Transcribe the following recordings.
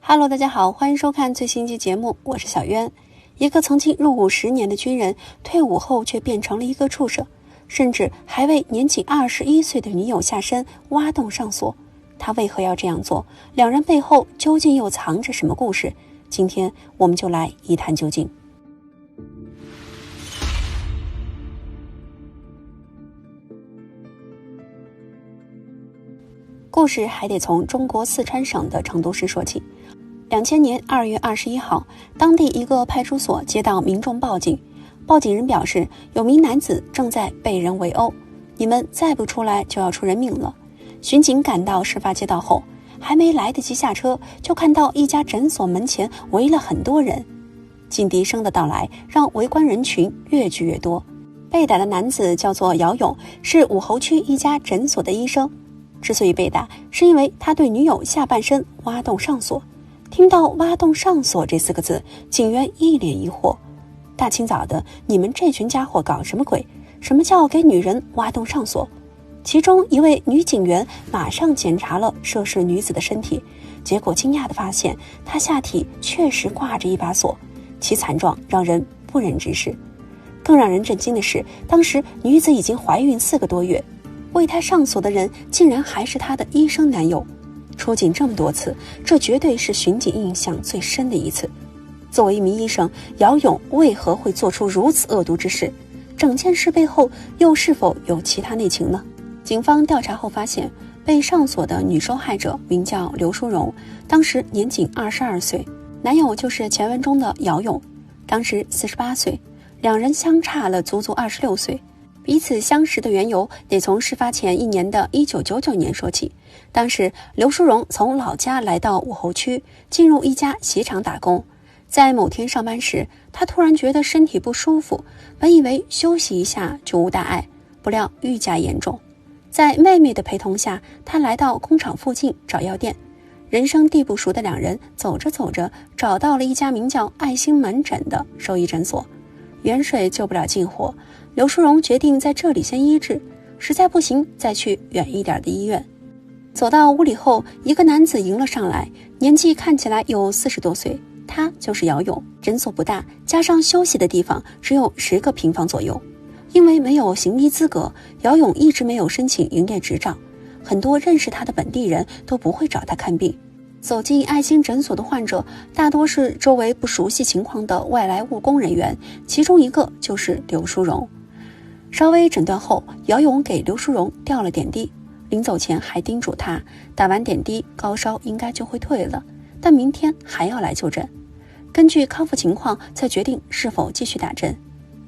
Hello， 大家好，欢迎收看最新一期节目，我是小渊。一个曾经入伍10年的军人，退伍后却变成了一个畜生，甚至还为年仅21岁的女友下身挖洞上锁。他为何要这样做？两人背后究竟又藏着什么故事？今天我们就来一探究竟。故事还得从中国四川省的成都市说起。2000年2月21号，当地一个派出所接到民众报警，报警人表示有名男子正在被人围殴，你们再不出来就要出人命了。巡警赶到事发街道后，还没来得及下车，就看到一家诊所门前围了很多人。警笛声的到来让围观人群越聚越多。被打的男子叫做姚勇，是武侯区一家诊所的医生。之所以被打，是因为他对女友下半身挖洞上锁。听到挖洞上锁这4个字，警员一脸疑惑，大清早的，你们这群家伙搞什么鬼？什么叫给女人挖洞上锁？其中一位女警员马上检查了涉事女子的身体，结果惊讶地发现她下体确实挂着一把锁，其惨状让人不忍直视。更让人震惊的是，当时女子已经怀孕4个多月，为她上锁的人竟然还是她的医生男友。出警这么多次，这绝对是巡警印象最深的一次。作为一名医生，姚勇为何会做出如此恶毒之事？整件事背后又是否有其他内情呢？警方调查后发现，被上锁的女受害者名叫刘淑荣，当时年仅22岁，男友就是前文中的姚勇，当时48岁，两人相差了足足26岁。彼此相识的缘由得从事发前1年的1999年说起。当时刘淑荣从老家来到武侯区，进入一家鞋厂打工。在某天上班时，她突然觉得身体不舒服，本以为休息一下就无大碍，不料愈加严重。在妹妹的陪同下，她来到工厂附近找药店。人生地不熟的两人走着走着，找到了一家名叫爱心门诊的兽医诊所。远水救不了近火，刘淑荣决定在这里先医治，实在不行再去远一点的医院。走到屋里后，一个男子迎了上来，年纪看起来有40多岁，他就是姚勇。诊所不大，加上休息的地方只有10个平方左右。因为没有行医资格，姚勇一直没有申请营业执照，很多认识他的本地人都不会找他看病。走进爱心诊所的患者大多是周围不熟悉情况的外来务工人员，其中一个就是刘淑荣。稍微诊断后，姚勇给刘淑荣吊了点滴，临走前还叮嘱他，打完点滴高烧应该就会退了，但明天还要来就诊，根据康复情况再决定是否继续打针。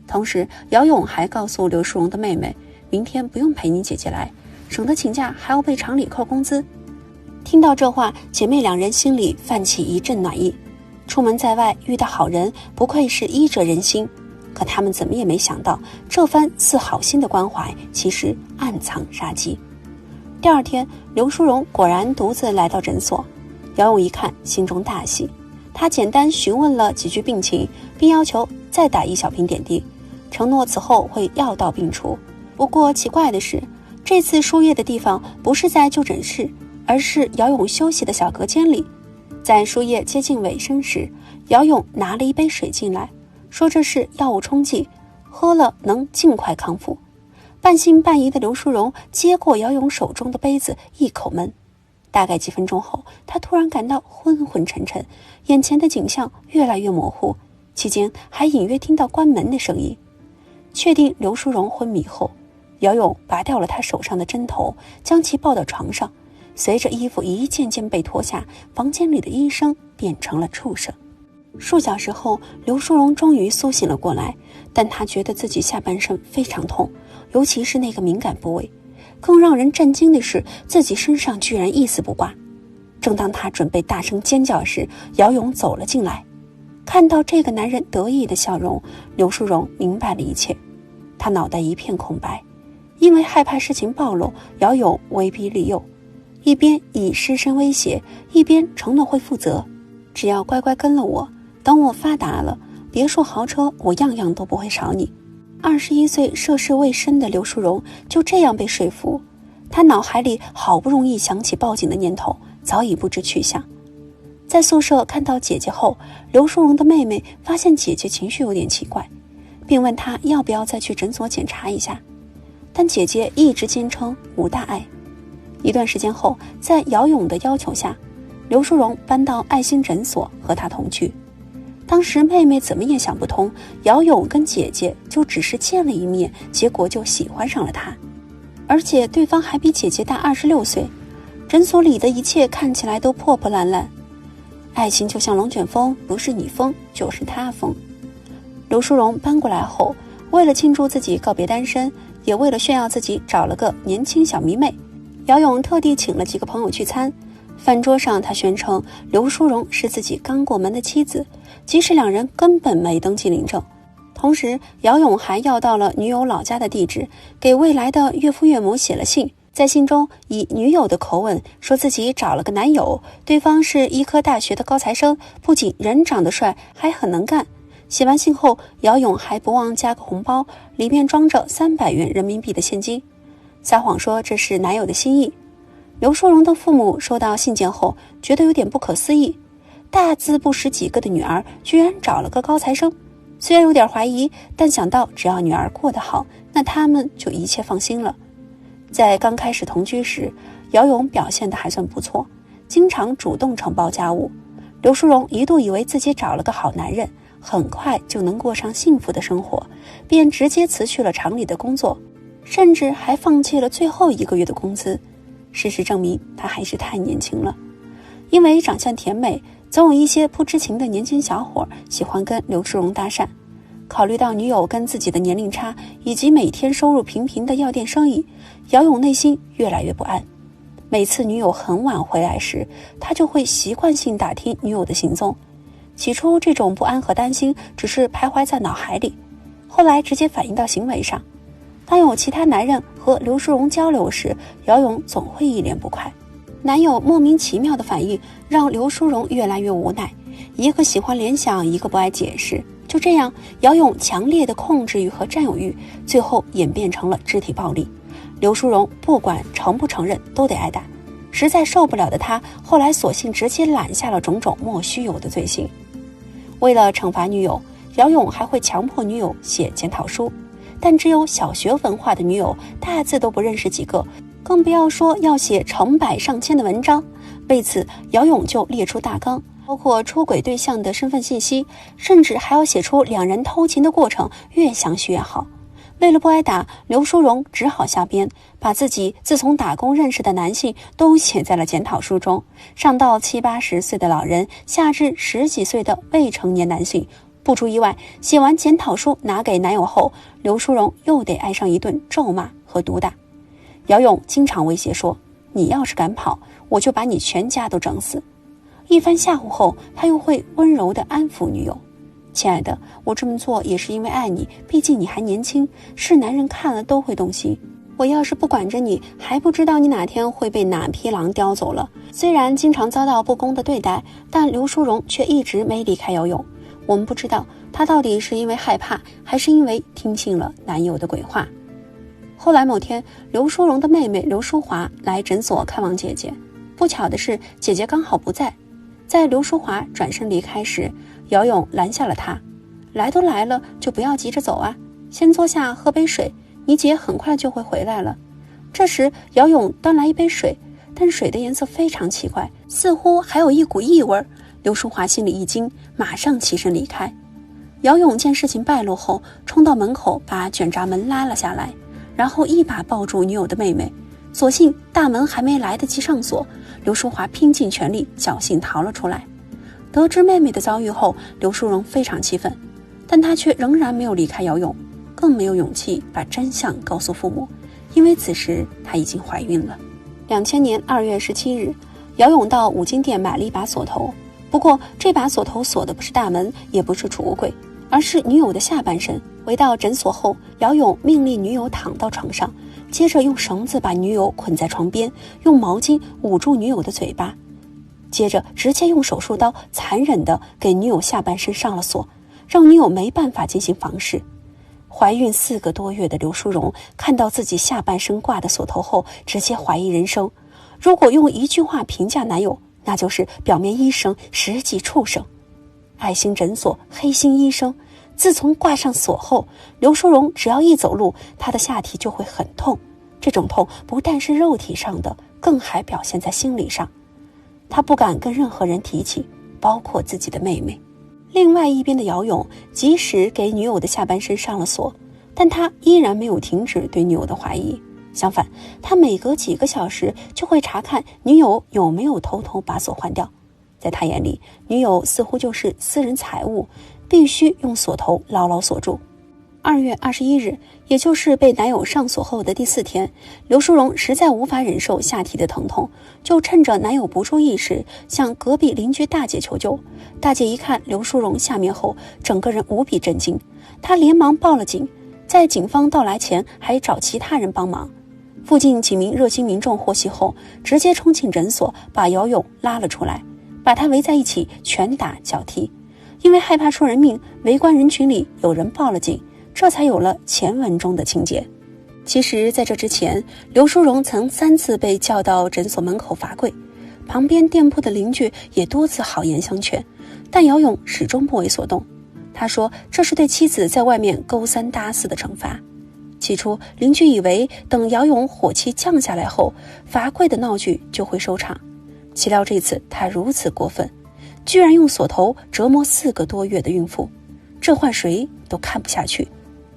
同时姚勇还告诉刘淑荣的妹妹，明天不用陪你姐姐来，省得请假还要被厂里扣工资。听到这话，姐妹两人心里泛起一阵暖意。出门在外遇到好人，不愧是医者仁心。可他们怎么也没想到，这番似好心的关怀其实暗藏杀机。第二天，刘淑荣果然独自来到诊所。姚勇一看，心中大喜，他简单询问了几句病情，并要求再打1小瓶点滴，承诺此后会药到病除。不过奇怪的是，这次输液的地方不是在就诊室，而是姚勇休息的小隔间里。在输液接近尾声时，姚勇拿了一杯水进来，说这是药物冲剂，喝了能尽快康复。半信半疑的刘淑荣接过姚勇手中的杯子，一口闷。大概几分钟后，他突然感到昏昏沉沉，眼前的景象越来越模糊，期间还隐约听到关门的声音。确定刘淑荣昏迷后，姚勇拔掉了他手上的针头，将其抱到床上。随着衣服一件件被脱下，房间里的医生变成了畜生。数小时后，刘淑荣终于苏醒了过来，但她觉得自己下半身非常痛，尤其是那个敏感部位。更让人震惊的是，自己身上居然一丝不挂。正当她准备大声尖叫时，姚勇走了进来。看到这个男人得意的笑容，刘淑荣明白了一切。她脑袋一片空白，因为害怕事情暴露，姚勇威逼利诱，一边以尸身威胁，一边承诺会负责，只要乖乖跟了我，等我发达了，别墅豪车我样样都不会少你。21岁涉世未深的刘淑荣就这样被说服，她脑海里好不容易想起报警的念头早已不知去向。在宿舍看到姐姐后，刘淑荣的妹妹发现姐姐情绪有点奇怪，并问她要不要再去诊所检查一下，但姐姐一直坚称无大碍。一段时间后，在姚勇的要求下，刘淑荣搬到爱心诊所和她同居。当时妹妹怎么也想不通，姚勇跟姐姐就只是见了一面，结果就喜欢上了她，而且对方还比姐姐大26岁。诊所里的一切看起来都破破烂烂。爱情就像龙卷风，不是你疯就是他疯。刘淑荣搬过来后，为了庆祝自己告别单身，也为了炫耀自己找了个年轻小迷妹，姚勇特地请了几个朋友聚餐。饭桌上他宣称刘淑荣是自己刚过门的妻子，即使两人根本没登记领证。同时姚勇还要到了女友老家的地址，给未来的岳父岳母写了信，在信中以女友的口吻说自己找了个男友，对方是医科大学的高材生，不仅人长得帅，还很能干。写完信后，姚勇还不忘加个红包，里面装着300元人民币的现金，撒谎说这是男友的心意。刘淑荣的父母收到信件后，觉得有点不可思议，大字不识几个的女儿居然找了个高材生。虽然有点怀疑，但想到只要女儿过得好，那他们就一切放心了。在刚开始同居时，姚勇表现得还算不错，经常主动承包家务。刘淑荣一度以为自己找了个好男人，很快就能过上幸福的生活，便直接辞去了厂里的工作，甚至还放弃了最后1个月的工资。事实证明，他还是太年轻了。因为长相甜美，总有一些不知情的年轻小伙喜欢跟刘淑荣搭讪。考虑到女友跟自己的年龄差，以及每天收入平平的药店生意，姚勇内心越来越不安。每次女友很晚回来时，他就会习惯性打听女友的行踪。起初这种不安和担心只是徘徊在脑海里，后来直接反映到行为上。当有其他男人和刘淑荣交流时，姚勇总会一脸不快。男友莫名其妙的反应让刘淑荣越来越无奈，一个喜欢联想，一个不爱解释。就这样，姚勇强烈的控制欲和占有欲，最后演变成了肢体暴力。刘淑荣不管承不承认都得挨打，实在受不了的他，后来索性直接揽下了种种莫须有的罪行。为了惩罚女友，姚勇还会强迫女友写检讨书，但只有小学文化的女友大字都不认识几个，更不要说要写成百上千的文章。为此，姚勇就列出大纲，包括出轨对象的身份信息，甚至还要写出两人偷情的过程，越详细越好。为了不挨打，刘淑荣只好下编，把自己自从打工认识的男性都写在了检讨书中，上到70、80岁的老人，下至10几岁的未成年男性。不出意外，写完检讨书拿给男友后，刘淑荣又得挨上一顿咒骂和毒打。姚勇经常威胁说，你要是敢跑，我就把你全家都整死。一番吓唬后，他又会温柔地安抚女友，亲爱的，我这么做也是因为爱你，毕竟你还年轻，是男人看了都会动心。我要是不管着你，还不知道你哪天会被哪匹狼叼走了。虽然经常遭到不公的对待，但刘淑荣却一直没离开姚勇。我们不知道她到底是因为害怕，还是因为听信了男友的鬼话。后来某天，刘淑荣的妹妹刘淑华来诊所看望姐姐，不巧的是姐姐刚好不在。在刘淑华转身离开时，姚勇拦下了她，来都来了就不要急着走啊，先坐下喝杯水，你姐很快就会回来了。这时姚勇端来一杯水，但水的颜色非常奇怪，似乎还有一股异味。刘淑华心里一惊，马上起身离开。姚勇见事情败露后，冲到门口把卷闸门拉了下来，然后一把抱住女友的妹妹，所幸大门还没来得及上锁，刘淑华拼尽全力侥幸逃了出来。得知妹妹的遭遇后，刘淑荣非常气愤，但她却仍然没有离开姚勇，更没有勇气把真相告诉父母，因为此时她已经怀孕了。2000年2月17日，姚勇到五金店买了一把锁头，不过这把锁头锁的不是大门，也不是储物柜，而是女友的下半身。回到诊所后，姚勇命令女友躺到床上，接着用绳子把女友捆在床边，用毛巾捂住女友的嘴巴，接着直接用手术刀残忍地给女友下半身上了锁，让女友没办法进行房事。怀孕4个多月的刘淑荣看到自己下半身挂的锁头后，直接怀疑人生。如果用一句话评价男友，那就是表面医生，实际畜生。爱心诊所，黑心医生。自从挂上锁后，刘淑荣只要一走路，她的下体就会很痛。这种痛不但是肉体上的，更还表现在心理上。她不敢跟任何人提起，包括自己的妹妹。另外一边的姚勇，即使给女友的下半身上了锁，但他依然没有停止对女友的怀疑。相反，他每隔几个小时就会查看女友有没有偷偷把锁换掉。在他眼里，女友似乎就是私人财物，必须用锁头牢牢锁住。2月21日，也就是被男友上锁后的第4天，刘淑荣实在无法忍受下体的疼痛，就趁着男友不注意时，向隔壁邻居大姐求救。大姐一看刘淑荣下面后，整个人无比震惊，她连忙报了警，在警方到来前还找其他人帮忙。附近几名热心民众获悉后，直接冲进诊所，把姚勇拉了出来，把他围在一起拳打脚踢。因为害怕出人命，围观人群里有人报了警，这才有了前文中的情节。其实在这之前，刘淑荣曾3次被叫到诊所门口罚跪，旁边店铺的邻居也多次好言相劝，但姚勇始终不为所动。他说这是对妻子在外面勾三搭四的惩罚。起初邻居以为等姚勇火气降下来后，罚跪的闹剧就会收场，岂料这次他如此过分，居然用锁头折磨4个多月的孕妇，这换谁都看不下去。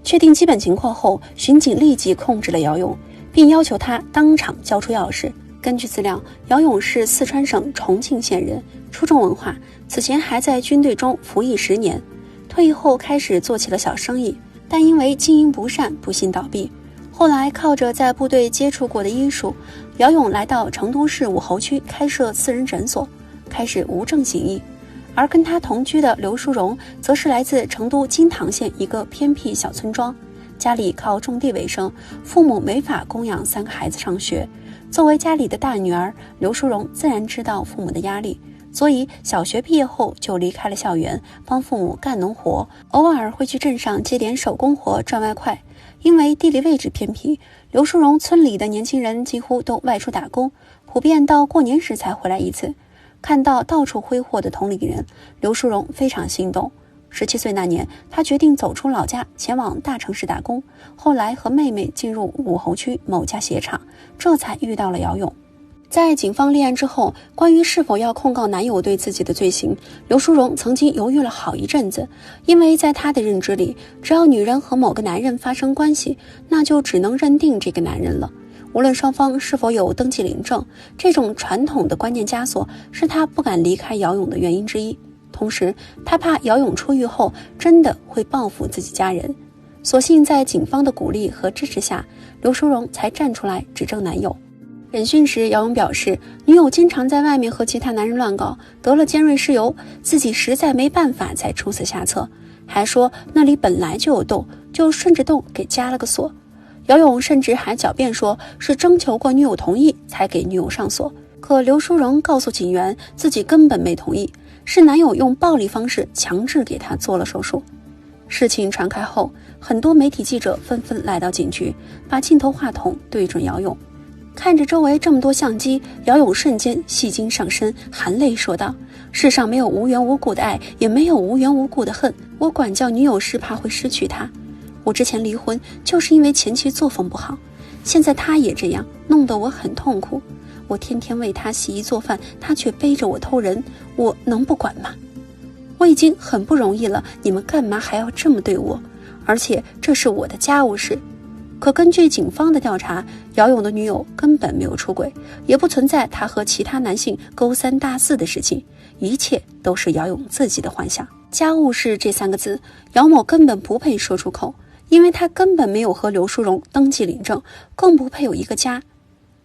确定基本情况后，巡警立即控制了姚勇，并要求他当场交出钥匙。根据资料，姚勇是四川省重庆县人，初中文化，此前还在军队中服役10年，退役后开始做起了小生意，但因为经营不善不幸倒闭。后来靠着在部队接触过的医术，姚勇来到成都市武侯区开设私人诊所，开始无证行医。而跟他同居的刘淑荣则是来自成都金堂县一个偏僻小村庄，家里靠种地为生，父母没法供养3个孩子上学。作为家里的大女儿，刘淑荣自然知道父母的压力，所以小学毕业后就离开了校园，帮父母干农活，偶尔会去镇上接点手工活赚外快。因为地理位置偏僻，刘淑荣村里的年轻人几乎都外出打工，普遍到过年时才回来一次。看到到处挥霍的同龄人，刘淑荣非常心动。17岁那年，她决定走出老家，前往大城市打工。后来和妹妹进入武侯区某家鞋厂，这才遇到了姚勇。在警方立案之后，关于是否要控告男友对自己的罪行，刘淑荣曾经犹豫了好一阵子。因为在她的认知里，只要女人和某个男人发生关系，那就只能认定这个男人了。无论双方是否有登记领证，这种传统的观念枷锁是她不敢离开姚勇的原因之一。同时，她怕姚勇出狱后真的会报复自己家人，所幸在警方的鼓励和支持下，刘淑荣才站出来指证男友。审讯时，姚勇表示，女友经常在外面和其他男人乱搞，得了尖锐湿疣，自己实在没办法才出此下策，还说那里本来就有洞，就顺着洞给加了个锁。姚勇甚至还狡辩说是征求过女友同意才给女友上锁，可刘淑荣告诉警员自己根本没同意，是男友用暴力方式强制给她做了手术。事情传开后，很多媒体记者纷纷来到警局，把镜头话筒对准姚勇。看着周围这么多相机，姚勇瞬间戏精上身，含泪说道：世上没有无缘无故的爱，也没有无缘无故的恨，我管教女友是怕会失去她，我之前离婚就是因为前妻作风不好，现在她也这样，弄得我很痛苦。我天天为她洗衣做饭，她却背着我偷人，我能不管吗？我已经很不容易了，你们干嘛还要这么对我？而且这是我的家务事。可根据警方的调查，姚勇的女友根本没有出轨，也不存在他和其他男性勾三搭四的事情，一切都是姚勇自己的幻想。家务事这3个字，姚某根本不配说出口，因为他根本没有和刘淑荣登记领证，更不配有一个家。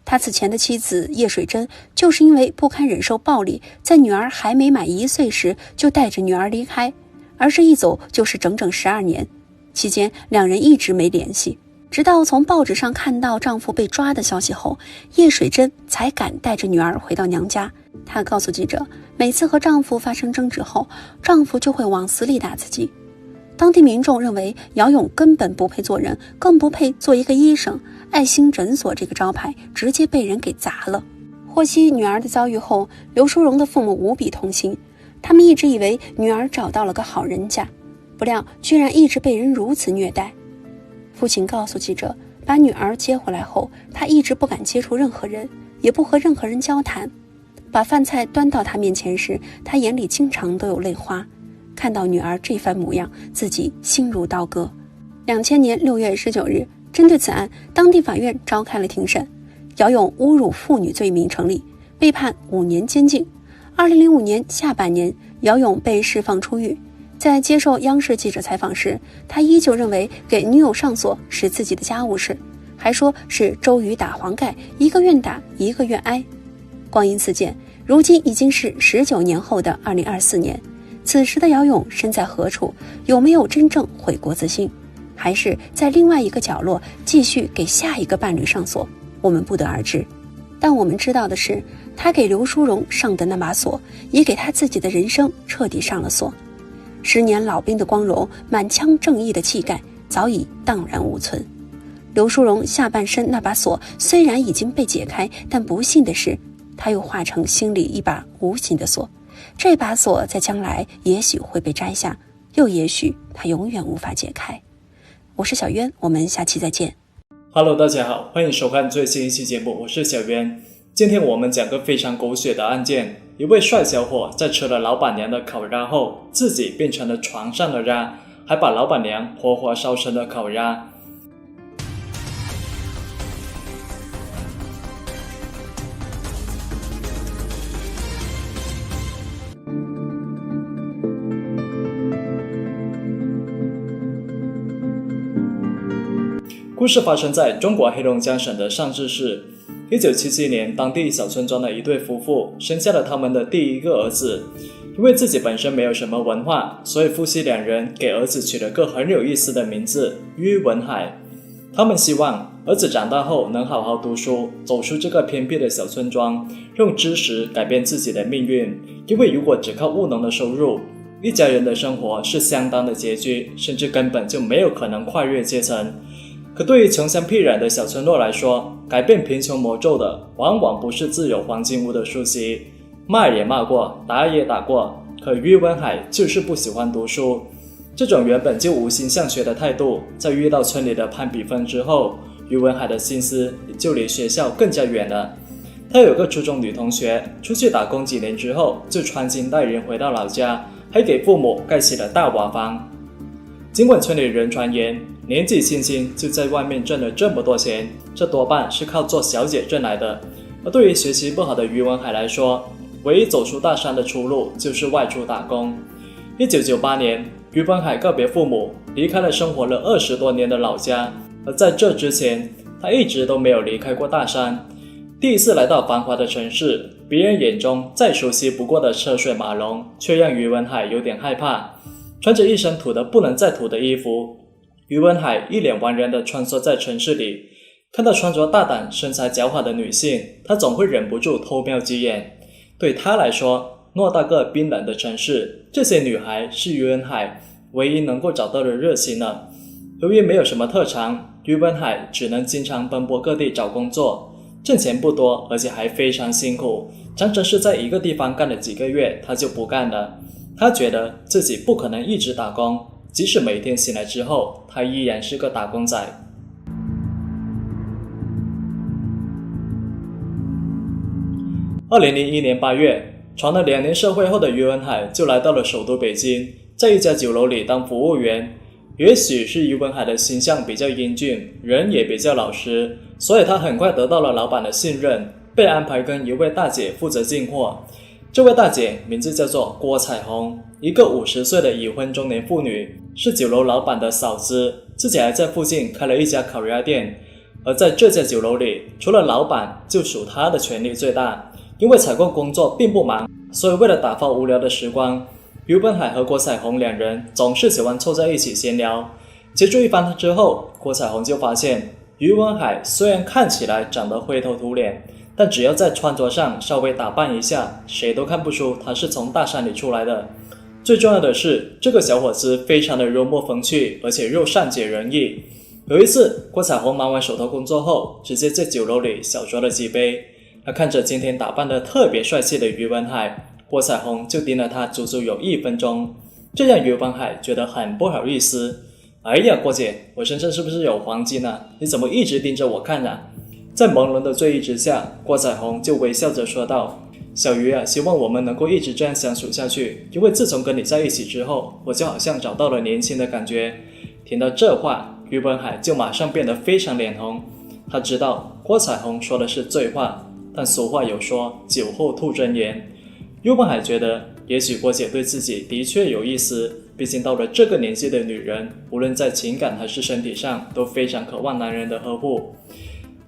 他此前的妻子叶水珍就是因为不堪忍受暴力，在女儿还没满1岁时就带着女儿离开，而这一走就是整整12年，期间两人一直没联系。直到从报纸上看到丈夫被抓的消息后，叶水珍才敢带着女儿回到娘家。她告诉记者，每次和丈夫发生争执后，丈夫就会往死里打自己。当地民众认为姚勇根本不配做人，更不配做一个医生，爱心诊所这个招牌直接被人给砸了。获悉女儿的遭遇后，刘淑荣的父母无比痛心，他们一直以为女儿找到了个好人家，不料居然一直被人如此虐待。父亲告诉记者，把女儿接回来后，他一直不敢接触任何人，也不和任何人交谈。把饭菜端到他面前时，他眼里经常都有泪花。看到女儿这番模样，自己心如刀割。2000年6月19日，针对此案，当地法院召开了庭审，姚勇侮辱妇女罪名成立，被判5年监禁。2005年下半年，姚勇被释放出狱。在接受央视记者采访时，他依旧认为给女友上锁是自己的家务事，还说是周瑜打黄盖，一个愿打一个愿挨。光阴似箭，如今已经是19年后的2024年，此时的姚勇身在何处？有没有真正悔过自新？还是在另外一个角落继续给下一个伴侣上锁？我们不得而知。但我们知道的是，他给刘淑荣上的那把锁，也给他自己的人生彻底上了锁。10年老兵的光荣，满腔正义的气概，早已荡然无存。刘淑荣下半身那把锁虽然已经被解开，但不幸的是，他又化成心里一把无形的锁。这把锁在将来也许会被摘下，又也许他永远无法解开。我是小渊，我们下期再见。Hello， 大家好，欢迎收看最新一期节目，我是小渊。今天我们讲个非常狗血的案件，一位帅小伙在吃了老板娘的烤鸭后，自己变成了床上的鸭，还把老板娘活活烧成了烤鸭。故事发生在中国黑龙江省的上志市。1977年，当地小村庄的一对夫妇生下了他们的第一个儿子。因为自己本身没有什么文化，所以夫妻两人给儿子取了个很有意思的名字于文海。他们希望儿子长大后能好好读书，走出这个偏僻的小村庄，用知识改变自己的命运。因为如果只靠务农的收入，一家人的生活是相当的拮据，甚至根本就没有可能跨越阶层。可对于穷乡僻壤的小村落来说，改变贫穷魔咒的往往不是自有黄金屋的书籍。骂也骂过，打也打过，可于文海就是不喜欢读书。这种原本就无心向学的态度，在遇到村里的攀比分之后，于文海的心思就离学校更加远了。他有个初中女同学，出去打工几年之后，就穿金戴银回到老家，还给父母盖起了大瓦房。尽管村里人传言，年纪轻轻就在外面挣了这么多钱，这多半是靠做小姐挣来的。而对于学习不好的于文海来说，唯一走出大山的出路就是外出打工。1998年，于文海告别父母，离开了生活了20多年的老家。而在这之前，他一直都没有离开过大山。第一次来到繁华的城市，别人眼中再熟悉不过的车水马龙，却让于文海有点害怕。穿着一身土的不能再土的衣服，于文海一脸茫然地穿梭在城市里。看到穿着大胆、身材姣好的女性，他总会忍不住偷瞄几眼。对他来说，偌大个冰冷的城市，这些女孩是于文海唯一能够找到的热心了。由于没有什么特长，于文海只能经常奔波各地找工作，挣钱不多，而且还非常辛苦，常常是在一个地方干了几个月，他就不干了。他觉得自己不可能一直打工，即使每天醒来之后，他依然是个打工仔。2001年8月，闯了2年社会后的于文海就来到了首都北京，在一家酒楼里当服务员。也许是于文海的形象比较英俊，人也比较老实，所以他很快得到了老板的信任，被安排跟一位大姐负责进货。这位大姐名字叫做郭彩虹，一个50岁的已婚中年妇女，是酒楼老板的嫂子，自己还在附近开了一家烤鸭店。而在这家酒楼里，除了老板，就属她的权力最大。因为采购工作并不忙，所以为了打发无聊的时光，于文海和郭彩虹两人总是喜欢凑在一起闲聊。接触一番之后，郭彩虹就发现，于文海虽然看起来长得灰头土脸，但只要在穿着上稍微打扮一下，谁都看不出他是从大山里出来的。最重要的是，这个小伙子非常的幽默风趣，而且又善解人意。有一次，郭彩虹忙完手头工作后，直接在酒楼里小酌了几杯。而看着今天打扮得特别帅气的于文海，郭采红就盯了他足足有1分钟，这让于文海觉得很不好意思。哎呀，郭姐，我身上是不是有黄金啊？你怎么一直盯着我看啊？在朦胧的醉意之下，郭采红就微笑着说道：小鱼啊，希望我们能够一直这样相处下去，因为自从跟你在一起之后，我就好像找到了年轻的感觉。听到这话，于文海就马上变得非常脸红。他知道郭采红说的是醉话，但俗话有说酒后吐真言。于文海觉得也许郭姐对自己的确有意思，毕竟到了这个年纪的女人，无论在情感还是身体上都非常渴望男人的呵护。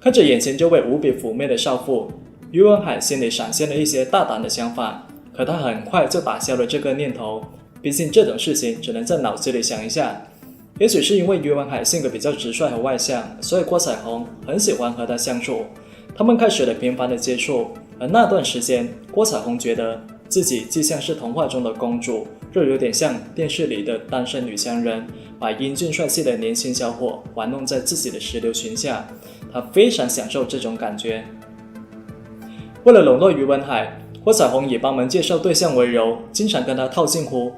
看着眼前这位无比妩媚的少妇，于文海心里闪现了一些大胆的想法，可他很快就打消了这个念头，毕竟这种事情只能在脑子里想一下。也许是因为于文海性格比较直率和外向，所以郭采红很喜欢和他相处。他们开始了频繁的接触，而那段时间，郭采红觉得自己既像是童话中的公主，又有点像电视里的单身女强人，把英俊帅气的年轻小伙玩弄在自己的石榴裙下。她非常享受这种感觉。为了笼络于文海，郭采红以帮忙介绍对象为由，经常跟他套近乎，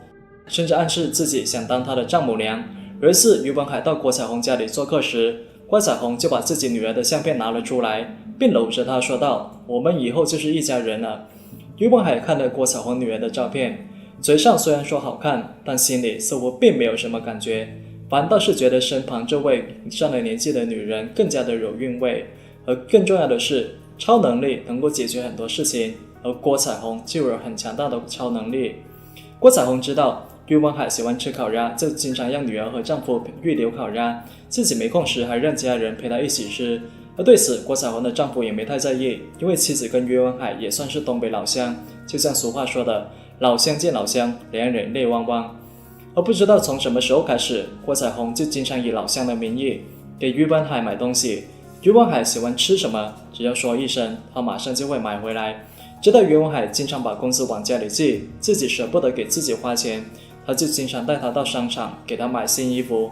甚至暗示自己想当他的丈母娘。有一次，于文海到郭采红家里做客时，郭采红就把自己女儿的相片拿了出来，并搂着她说道：我们以后就是一家人了。于文海看了郭采红女儿的照片，嘴上虽然说好看，但心里似乎并没有什么感觉，反倒是觉得身旁这位上了年纪的女人更加的有韵味。而更重要的是，超能力能够解决很多事情，而郭采红就有很强大的超能力。郭采红知道于文海喜欢吃烤鸭，就经常让女儿和丈夫预留烤鸭，自己没空时还让家人陪她一起吃。而对此，郭采红的丈夫也没太在意，因为妻子跟于文海也算是东北老乡，就像俗话说的，老乡见老乡，两人泪汪汪。而不知道从什么时候开始，郭采红就经常以老乡的名义给于文海买东西。于文海喜欢吃什么，只要说一声，他马上就会买回来。直到于文海经常把工资往家里寄，自己舍不得给自己花钱，他就经常带他到商场给他买新衣服。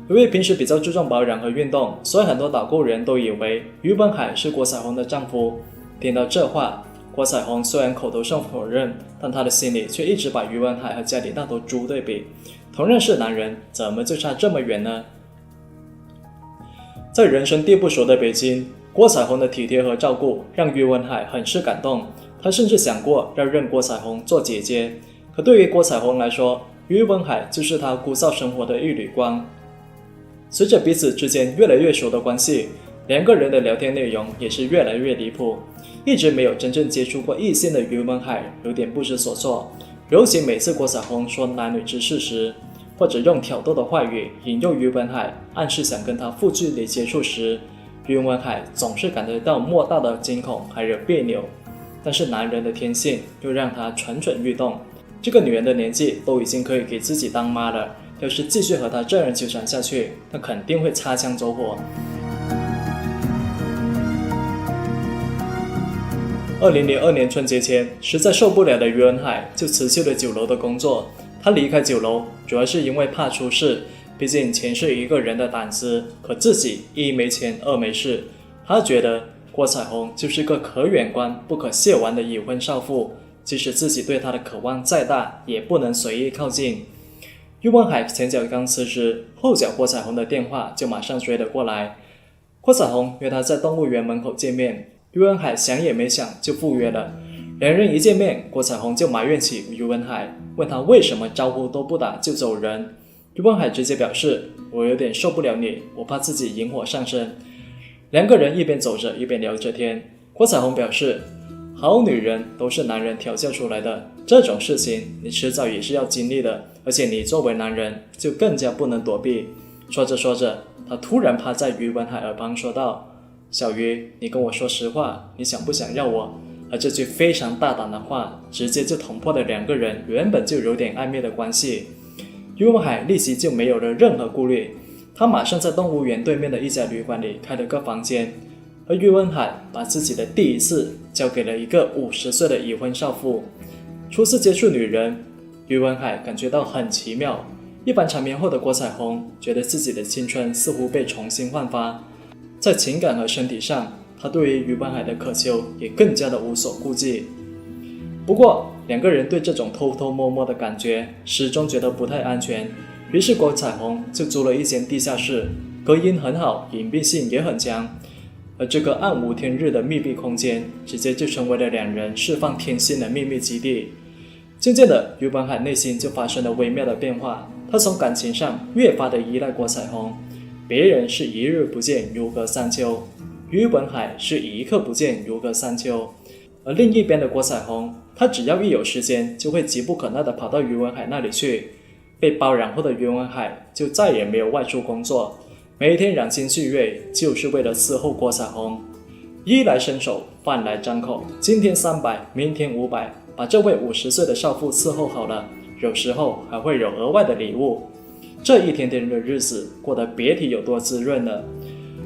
由于平时比较注重保养和运动，所以很多导购人都以为于文海是郭采红的丈夫。听到这话，郭采红虽然口头上否认，但她的心里却一直把于文海和家里那头猪对比。同样是男人，怎么就差这么远呢？在人生地不熟的北京，郭采红的体贴和照顾让于文海很是感动，他甚至想过要认郭采红做姐姐。可对于郭采红来说，于文海就是她枯燥生活的一缕光。随着彼此之间越来越熟的关系，两个人的聊天内容也是越来越离谱。一直没有真正接触过异性的于文海有点不知所措，尤其每次郭采红说男女之事时，或者用挑逗的话语引诱于文海，暗示想跟他负距离接触时，于文海总是感觉到莫大的惊恐还有别扭。但是男人的天性又让他蠢蠢欲动，这个女人的年纪都已经可以给自己当妈了，要是继续和他这样纠缠下去，他肯定会擦枪走火。2002年春节前，实在受不了的于文海就辞去了酒楼的工作。他离开酒楼主要是因为怕出事，毕竟钱是一个人的胆子，可自己一没钱二没事。他觉得郭采红就是个可远观不可亵玩的已婚少妇，即使自己对她的渴望再大，也不能随意靠近。于文海前脚刚辞职，后脚郭采红的电话就马上追了过来。郭采红约他在动物园门口见面，于文海想也没想就赴约了。两人一见面，郭采红就埋怨起于文海，问他为什么招呼都不打就走人。于文海直接表示，我有点受不了你，我怕自己引火上身。两个人一边走着一边聊着天。郭采红表示，好女人都是男人调教出来的，这种事情你迟早也是要经历的，而且你作为男人就更加不能躲避。说着说着，他突然趴在于文海耳旁说道，小鱼，你跟我说实话，你想不想要我？而这句非常大胆的话，直接就捅破了两个人原本就有点暧昧的关系。于文海立即就没有了任何顾虑，他马上在动物园对面的一家旅馆里开了个房间。而于文海把自己的第一次交给了一个50岁的已婚少妇。初次接触女人，于文海感觉到很奇妙。一番缠绵后的郭采红觉得自己的青春似乎被重新焕发，在情感和身体上，他对于于文海的渴求也更加的无所顾忌。不过两个人对这种偷偷摸摸的感觉始终觉得不太安全，于是郭彩虹就租了一间地下室，隔音很好，隐蔽性也很强，而这个暗无天日的密闭空间直接就成为了两人释放天性的秘密基地。渐渐的，于文海内心就发生了微妙的变化，他从感情上越发的依赖郭彩虹。别人是一日不见如隔三秋，于文海是一刻不见如隔三秋。而另一边的郭彩虹，他只要一有时间就会急不可耐地跑到于文海那里去。被包养后的于文海就再也没有外出工作，每一天养精蓄锐就是为了伺候郭彩虹。衣来伸手，饭来张口，今天300，明天500，把这位50岁的少妇伺候好了，有时候还会有额外的礼物。这一天天的日子过得别提有多滋润了。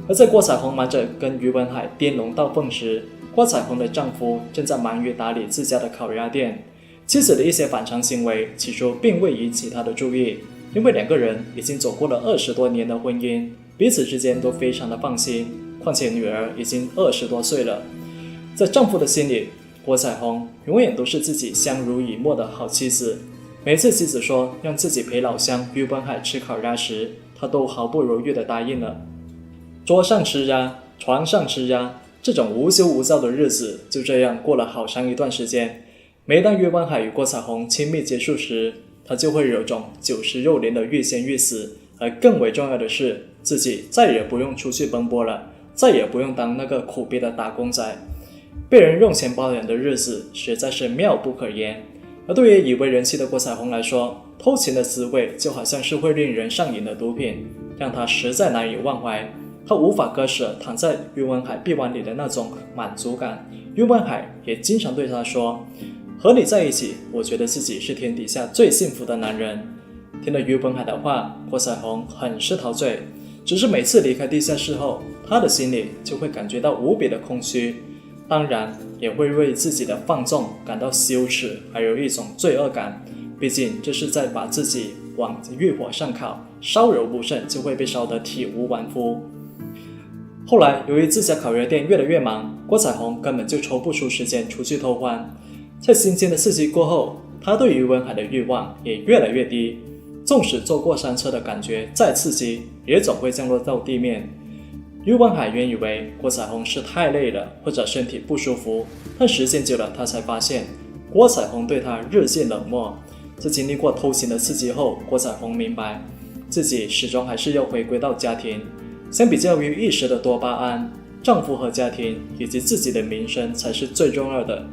而在郭彩虹忙着跟于文海颠龙倒凤时，郭彩虹的丈夫正在忙于打理自家的烤鸭店。妻子的一些反常行为起初并未引起他的注意，因为两个人已经走过了20多年的婚姻，彼此之间都非常的放心，况且女儿已经20多岁了。在丈夫的心里，郭彩虹永远都是自己相濡以沫的好妻子。每次妻子说让自己陪老乡于文海吃烤鸭时，他都毫不犹豫地答应了。桌上吃鸭，床上吃鸭，这种无羞无臊的日子就这样过了好长一段时间。每当于文海与郭彩虹亲密结束时，他就会有种90肉龄的欲仙欲死，而更为重要的是，自己再也不用出去奔波了，再也不用当那个苦逼的打工仔。被人用钱包养的日子实在是妙不可言。而对于已为人妻的郭彩虹来说，偷情的滋味就好像是会令人上瘾的毒品，让她实在难以忘怀。她无法割舍躺在于文海臂弯里的那种满足感。于文海也经常对她说，和你在一起，我觉得自己是天底下最幸福的男人。听了于文海的话，郭彩虹很是陶醉，只是每次离开地下室后，她的心里就会感觉到无比的空虚，当然也会为自己的放纵感到羞耻，还有一种罪恶感。毕竟这是在把自己往欲火上烤，稍柔不慎就会被烧得体无完肤。后来由于自家烤鸭店越来越忙，郭彩虹根本就抽不出时间出去偷欢。在新鲜的刺激过后，他对于文海的欲望也越来越低，纵使坐过山车的感觉再刺激，也总会降落到地面。于文海原以为郭彩虹是太累了，或者身体不舒服，但时间久了，他才发现郭彩虹对他日渐冷漠。在经历过偷情的刺激后，郭彩虹明白自己始终还是要回归到家庭。相比较于一时的多巴胺，丈夫和家庭以及自己的名声才是最重要的。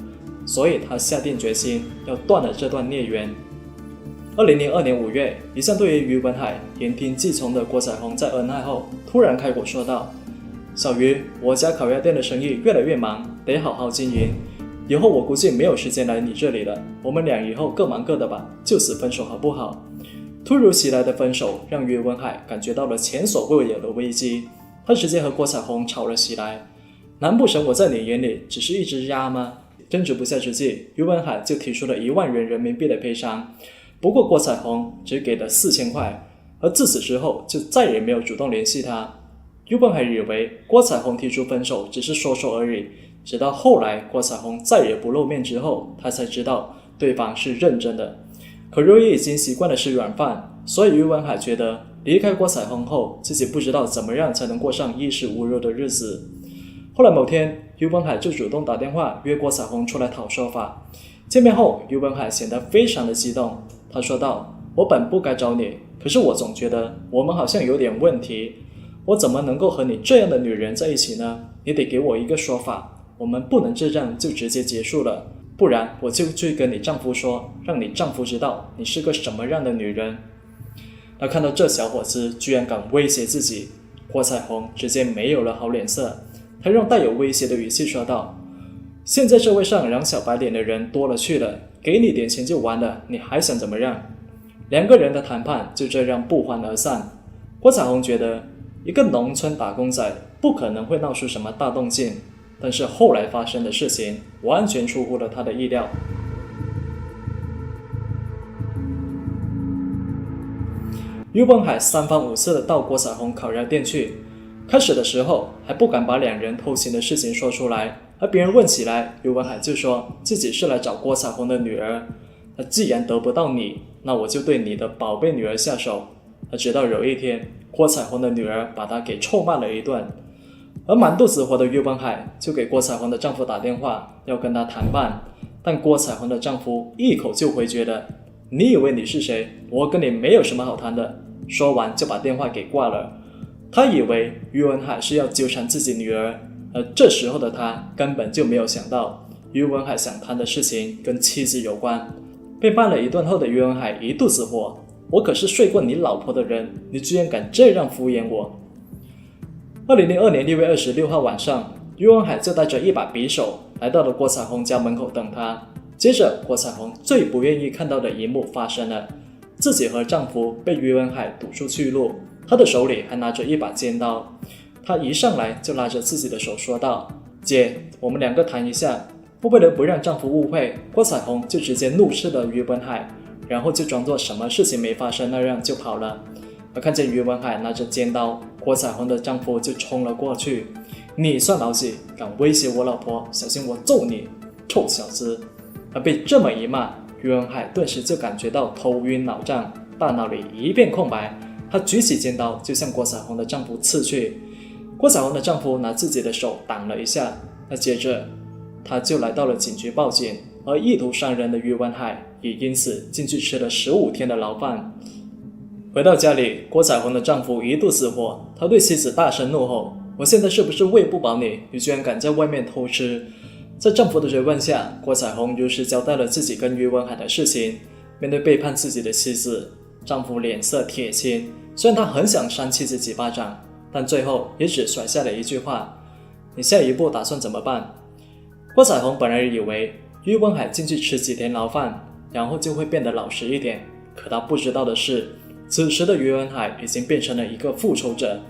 所以他下定决心要断了这段孽缘。2002年5月，一向对于于文海言听计从的郭彩虹在恩爱后突然开口说道，小于，我家烤鸭店的生意越来越忙，得好好经营，以后我估计没有时间来你这里了，我们俩以后各忙各的吧，就此分手好不好？突如其来的分手让于文海感觉到了前所未有的危机，他直接和郭彩虹吵了起来。难不成我在你眼里只是一只鸭吗？争执不下之际，于文海就提出了1万元人民币的赔偿，不过郭彩虹只给了4000块，而自此之后就再也没有主动联系他。于文海以为郭彩虹提出分手只是说说而已，直到后来郭彩虹再也不露面之后，他才知道对方是认真的。可由于已经习惯了吃软饭，所以于文海觉得离开郭彩虹后，自己不知道怎么样才能过上衣食无忧的日子。后来某天，于文海就主动打电话约郭彩虹出来讨说法。见面后，于文海显得非常的激动，他说道，我本不该找你，可是我总觉得我们好像有点问题，我怎么能够和你这样的女人在一起呢？你得给我一个说法，我们不能这样就直接结束了，不然我就去跟你丈夫说，让你丈夫知道你是个什么样的女人。那看到这小伙子居然敢威胁自己，郭彩虹直接没有了好脸色，他用带有威胁的语气说道，现在社会上养小白脸的人多了去了，给你点钱就完了，你还想怎么样？两个人的谈判就这样不欢而散。郭彩虹觉得一个农村打工仔不可能会闹出什么大动静，但是后来发生的事情完全出乎了他的意料。于文海3番5次的到郭彩虹烤鸭店去，开始的时候还不敢把两人偷情的事情说出来，而别人问起来，于文海就说自己是来找郭彩虹的女儿。那既然得不到你，那我就对你的宝贝女儿下手。直到有一天，郭彩虹的女儿把他给臭骂了一顿，而满肚子火的于文海就给郭彩虹的丈夫打电话，要跟他谈判。但郭彩虹的丈夫一口就回绝了，你以为你是谁？我跟你没有什么好谈的。说完就把电话给挂了。他以为于文海是要纠缠自己女儿，而这时候的他根本就没有想到，于文海想谈的事情跟妻子有关。被骂了一顿后的于文海一肚子火，我可是睡过你老婆的人，你居然敢这样敷衍我。2002年6月26号晚上，于文海就带着一把匕首来到了郭彩虹家门口等他。接着郭彩虹最不愿意看到的一幕发生了，自己和丈夫被于文海堵住去路，她的手里还拿着一把尖刀。她一上来就拉着自己的手说道，姐，我们两个谈一下。为了不让丈夫误会，郭彩虹就直接怒斥了于文海，然后就装作什么事情没发生那样就跑了。而看见于文海拿着尖刀，郭彩虹的丈夫就冲了过去，你算老几，敢威胁我老婆，小心我揍你，臭小子。而被这么一骂，于文海顿时就感觉到头晕脑胀，大脑里一片空白。她举起尖刀就向郭彩虹的丈夫刺去。郭彩虹的丈夫拿自己的手挡了一下，那接着他就来到了警局报警，而意图伤人的于文海也因此进去吃了15天的牢饭。回到家里，郭彩虹的丈夫一肚子火，他对妻子大声怒吼，我现在是不是喂不饱你，你居然敢在外面偷吃。在丈夫的追问下，郭彩虹如实交代了自己跟于文海的事情。面对背叛自己的妻子，丈夫脸色铁青，虽然他很想扇妻子几巴掌，但最后也只甩下了一句话，你下一步打算怎么办？郭彩虹本来以为于文海进去吃几天牢饭，然后就会变得老实一点，可他不知道的是，此时的于文海已经变成了一个复仇者。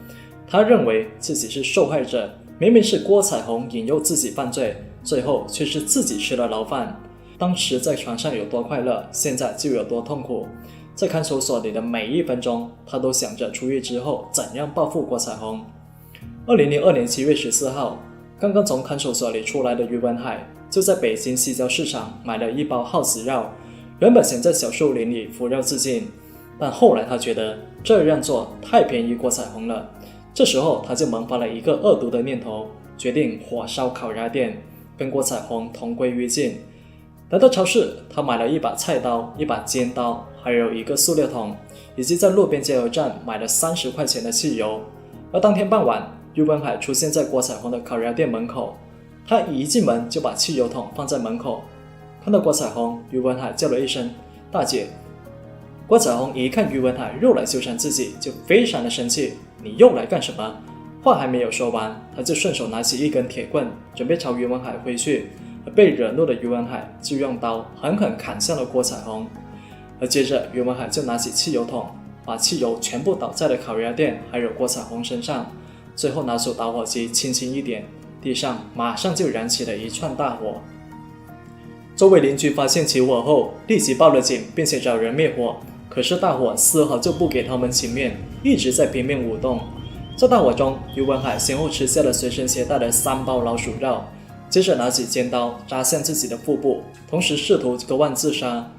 他认为自己是受害者，明明是郭彩虹引诱自己犯罪，最后却是自己吃了牢饭。当时在床上有多快乐，现在就有多痛苦。在看守所里的每一分钟，他都想着出狱之后怎样报复郭彩虹。2002年7月14号，刚刚从看守所里出来的于文海就在北京西郊市场买了一包耗子药，原本想在小树林里服药自尽，但后来他觉得这样做太便宜郭彩虹了。这时候他就萌发了一个恶毒的念头，决定火烧烤鸭店，跟郭彩虹同归于尽。来到超市，他买了一把菜刀、一把尖刀，还有一个塑料桶，以及在路边加油站买了30块钱的汽油。而当天傍晚，于文海出现在郭彩虹的烤鸭店门口，他一进门就把汽油桶放在门口。看到郭彩虹，于文海叫了一声大姐。郭彩虹一看于文海又来纠缠自己，就非常的生气，你又来干什么？话还没有说完，他就顺手拿起一根铁棍，准备朝于文海挥去。而被惹怒的于文海就用刀狠狠砍向了郭彩虹。而接着于文海就拿起汽油桶，把汽油全部倒在了烤鸭店还有郭彩虹身上，最后拿出打火机轻轻一点，地上马上就燃起了一串大火。周围邻居发现起火后立即报了警，并且找人灭火，可是大火丝毫就不给他们情面，一直在拼命舞动。在大火中，于文海先后吃下了随身携带的3包老鼠肉，接着拿起尖刀扎向自己的腹部，同时试图割腕自杀。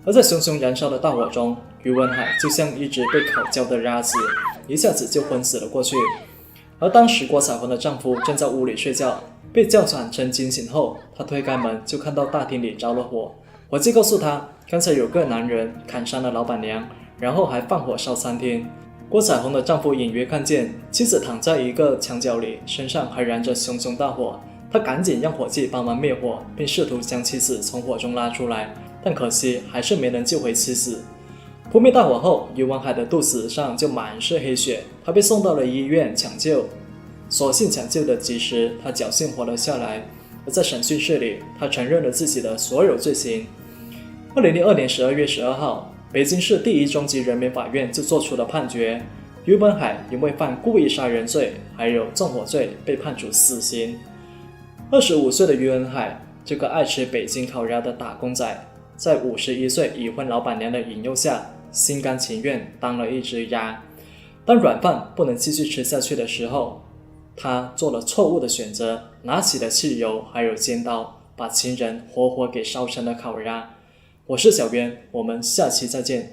而在熊熊燃烧的大火中，于文海就像一只被烤焦的鸭子，一下子就昏死了过去。而当时郭彩虹的丈夫正在屋里睡觉，被叫喊声惊醒后，他推开门就看到大厅里着了火。伙计告诉他，刚才有个男人砍伤了老板娘，然后还放火烧餐厅。郭彩虹的丈夫隐约看见妻子躺在一个墙角里，身上还燃着熊熊大火，他赶紧让伙计帮忙灭火，并试图将妻子从火中拉出来，但可惜还是没能救回妻子。扑灭大火后，于文海的肚子上就满是黑血，他被送到了医院抢救，所幸抢救的及时，他侥幸活了下来。而在审讯室里，他承认了自己的所有罪行。2002年12月12号，北京市第一中级人民法院就作出了判决，于文海因为犯故意杀人罪还有纵火罪被判处死刑。25岁的于文海，这个爱吃北京烤鸭的打工仔，在51岁已婚老板娘的引诱下，心甘情愿当了一只鸭。当软饭不能继续吃下去的时候，他做了错误的选择，拿起了汽油还有尖刀，把情人活活给烧成了烤鸭。我是小渊，我们下期再见。